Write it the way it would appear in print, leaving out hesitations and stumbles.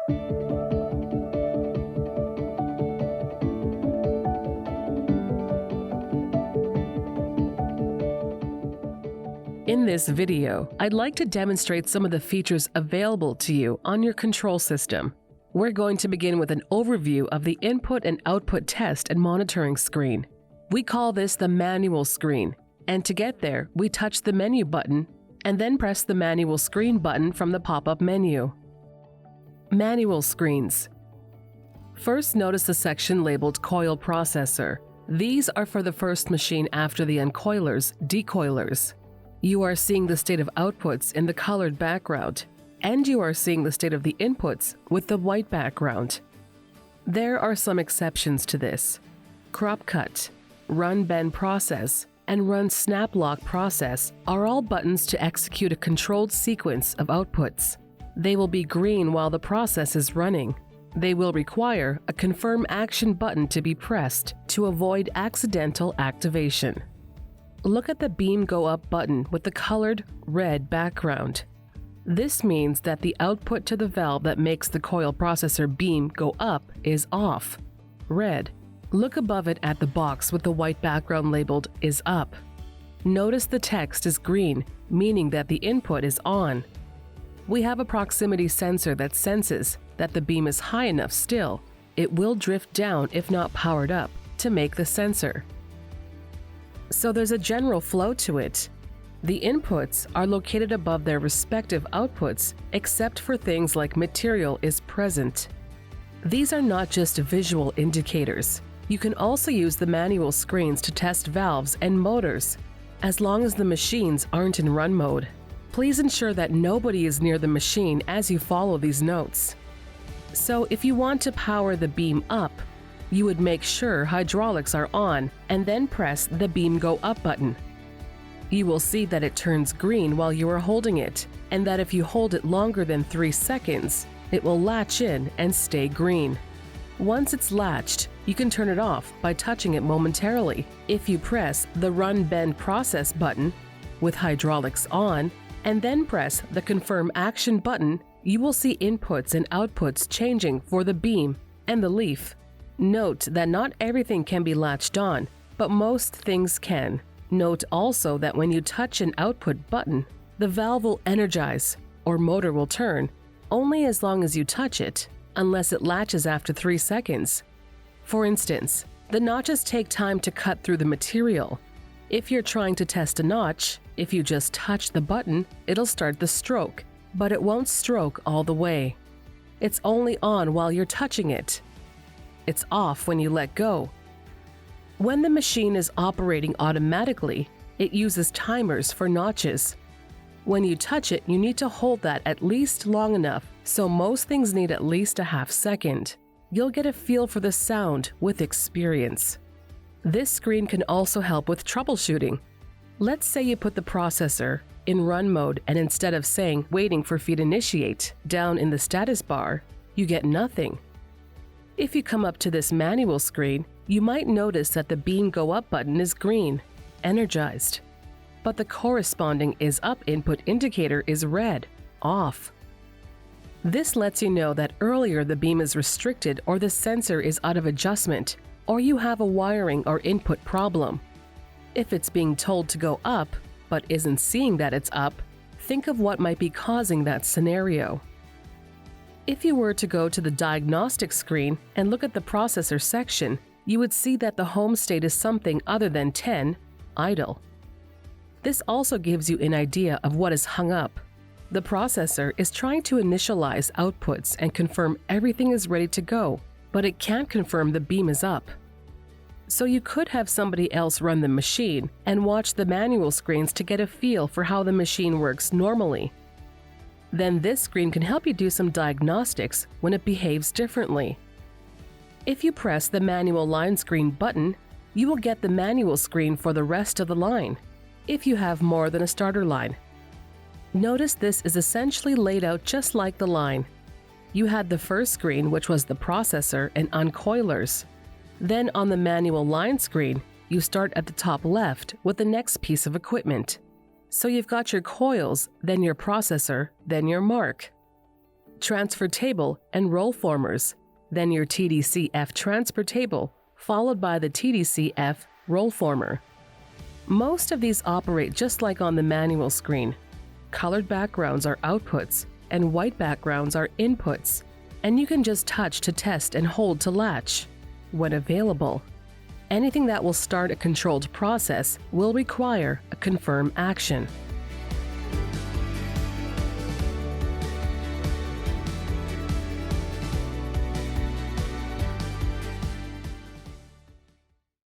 In this video, I'd like to demonstrate some of the features available to you on your control system. We're going to begin with an overview of the input and output test and monitoring screen. We call this the manual screen, and to get there, we touch the menu button and then press the manual screen button from the pop-up menu. Manual screens. First, notice the section labeled Coil Processor. These are for the first machine after the uncoilers, decoilers. You are seeing the state of outputs in the colored background, and you are seeing the state of the inputs with the white background. There are some exceptions to this. Crop cut, run bend process, and run snap lock process are all buttons to execute a controlled sequence of outputs. They will be green while the process is running. They will require a confirm action button to be pressed to avoid accidental activation. Look at the beam go up button with the colored red background. This means that the output to the valve that makes the coil processor beam go up is off, red. Look above it at the box with the white background labeled is up. Notice the text is green, meaning that the input is on. We have a proximity sensor that senses that the beam is high enough still. It will drift down if not powered up to make the sensor. So there's a general flow to it. The inputs are located above their respective outputs, except for things like material is present. These are not just visual indicators. You can also use the manual screens to test valves and motors, as long as the machines aren't in run mode. Please ensure that nobody is near the machine as you follow these notes. So if you want to power the beam up, you would make sure hydraulics are on and then press the beam go up button. You will see that it turns green while you are holding it, and that if you hold it longer than 3 seconds, it will latch in and stay green. Once it's latched, you can turn it off by touching it momentarily. If you press the run bend process button with hydraulics on and then press the confirm action button, you will see inputs and outputs changing for the beam and the leaf. Note that not everything can be latched on, but most things can. Note also that when you touch an output button, the valve will energize or motor will turn only as long as you touch it, unless it latches after 3 seconds. For instance, the notches take time to cut through the material. If you're trying to test a notch, if you just touch the button, it'll start the stroke, but it won't stroke all the way. It's only on while you're touching it. It's off when you let go. When the machine is operating automatically, it uses timers for notches. When you touch it, you need to hold that at least long enough, so most things need at least a half second. You'll get a feel for the sound with experience. This screen can also help with troubleshooting. Let's say you put the processor in run mode, and instead of saying waiting for feed initiate down in the status bar, you get nothing. If you come up to this manual screen, you might notice that the beam go up button is green, energized, but the corresponding is up input indicator is red, off. This lets you know that earlier the beam is restricted or the sensor is out of adjustment, or you have a wiring or input problem. If it's being told to go up, but isn't seeing that it's up, think of what might be causing that scenario. If you were to go to the diagnostic screen and look at the processor section, you would see that the home state is something other than 10, idle. This also gives you an idea of what is hung up. The processor is trying to initialize outputs and confirm everything is ready to go, but it can't confirm the beam is up. So you could have somebody else run the machine and watch the manual screens to get a feel for how the machine works normally. Then this screen can help you do some diagnostics when it behaves differently. If you press the manual line screen button, you will get the manual screen for the rest of the line, if you have more than a starter line. Notice this is essentially laid out just like the line. You had the first screen, which was the processor and uncoilers. Then on the manual line screen, you start at the top left with the next piece of equipment. So you've got your coils, then your processor, then your mark. transfer table, and roll formers, then your TDCF transfer table, followed by the TDCF roll former. Most of these operate just like on the manual screen. Colored backgrounds are outputs, and white backgrounds are inputs, and you can just touch to test and hold to latch. When available, anything that will start a controlled process will require a confirm action.